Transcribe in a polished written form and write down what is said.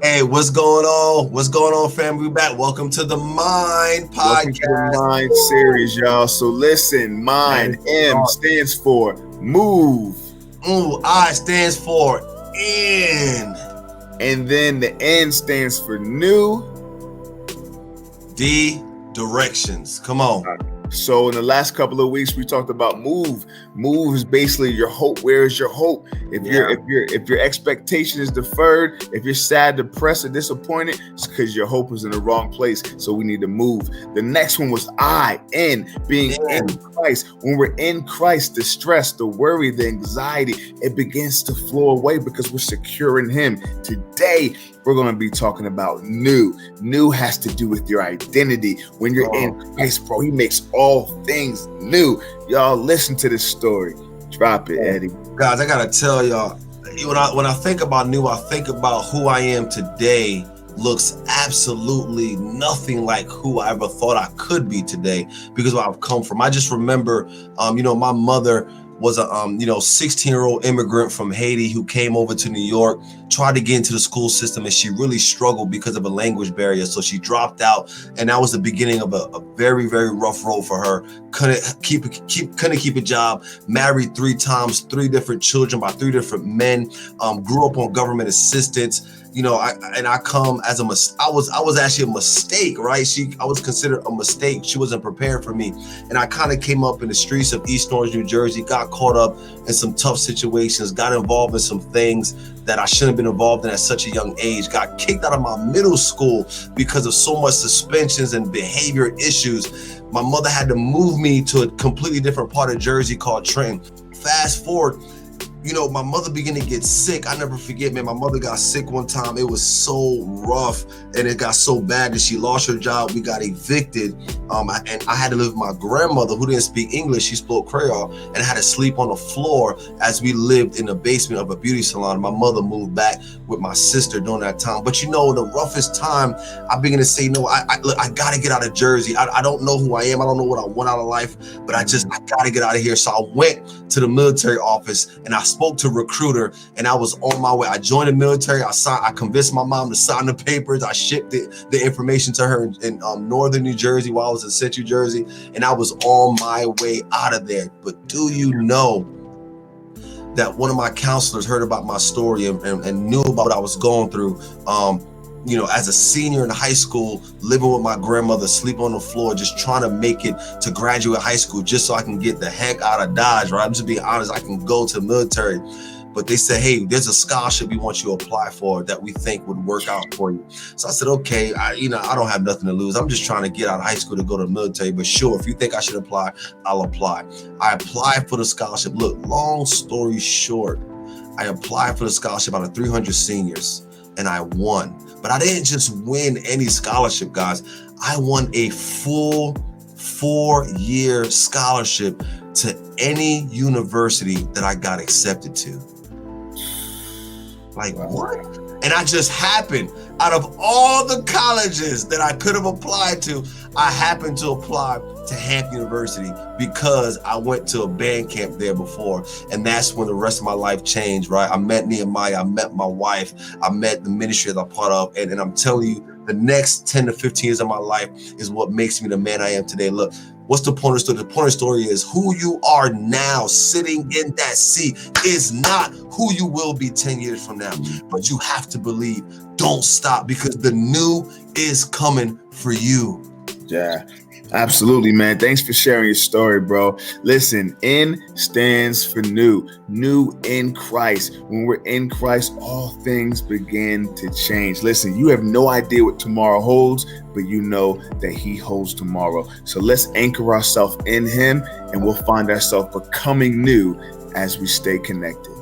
Hey, what's going on? What's going on, family? We back. Welcome to the Mind Welcome to the Podcast. Mind series, y'all. So listen, Mind, M stands for move. I stands for in. And then the N stands for new. D, directions. Come on. So in the last couple of weeks, we talked about move. Move is basically your hope. Where is your hope? If your expectation is deferred, if you're sad, depressed, or disappointed, it's because your hope is in the wrong place. So we need to move. The next one was in, being in Christ. When we're in Christ, the stress, the worry, the anxiety, it begins to flow away because we're secure in Him. Today, we're going to be talking about new. New has to do with your identity. When you're in Christ, bro, He makes all things new. Y'all listen to this story. Drop it, Eddie. Guys, I got to tell y'all, when I think about new, I think about who I am today looks absolutely nothing like who I ever thought I could be today because of where I've come from. I just remember, my mother was a 16-year-old immigrant from Haiti who came over to New York, tried to get into the school system, and she really struggled because of a language barrier. So she dropped out, and that was the beginning of a very, very rough road for her. Couldn't keep a job, married 3 times, 3 different children by 3 different men, grew up on government assistance. I come as I was actually a mistake, right? I was considered a mistake. She wasn't prepared for me. And I kind of came up in the streets of East Orange, New Jersey, got caught up in some tough situations, got involved in some things that I shouldn't have been involved in at such a young age, got kicked out of my middle school because of so much suspensions and behavior issues. My mother had to move me to a completely different part of Jersey called Trenton. Fast forward, my mother began to get sick. I never forget, man, my mother got sick one time. It was so rough and it got so bad that she lost her job. We got evicted. And I had to live with my grandmother who didn't speak English. She spoke Creole and I had to sleep on the floor as we lived in the basement of a beauty salon. My mother moved back with my sister during that time. But the roughest time, I began to say, no, I got to get out of Jersey. I don't know who I am. I don't know what I want out of life, but I got to get out of here. So I went to the military office and I spoke to a recruiter and I was on my way. I joined the military. I convinced my mom to sign the papers. I shipped the information to her in northern New Jersey while I was in Central Jersey, and I was on my way out of there. But do you know that one of my counselors heard about my story and knew about what I was going through? As a senior in high school, living with my grandmother, sleeping on the floor, just trying to make it to graduate high school just so I can get the heck out of Dodge, right? I'm just being honest, I can go to the military. But they said, hey, there's a scholarship we want you to apply for that we think would work out for you. So I said, okay, I don't have nothing to lose. I'm just trying to get out of high school to go to the military. But sure, if you think I should apply, I'll apply. I applied for the scholarship. Look, long story short, I applied for the scholarship out of 300 seniors and I won. But I didn't just win any scholarship, guys. I won a full 4-year scholarship to any university that I got accepted to. Like, what? And I just happened, out of all the colleges that I could have applied to, I happened to apply to Hampton University because I went to a band camp there before. And that's when the rest of my life changed, right? I met Nehemiah, I met my wife, I met the ministry that I'm part of. And I'm telling you, the next 10 to 15 years of my life is what makes me the man I am today. Look, what's the point of the story? The point of the story is who you are now sitting in that seat is not who you will be 10 years from now. But you have to believe, don't stop, because the new is coming for you. Yeah, absolutely, man. Thanks for sharing your story, bro. Listen, N stands for new in Christ. When we're in Christ, all things begin to change. Listen, you have no idea what tomorrow holds, but you know that He holds tomorrow. So let's anchor ourselves in Him and we'll find ourselves becoming new as we stay connected.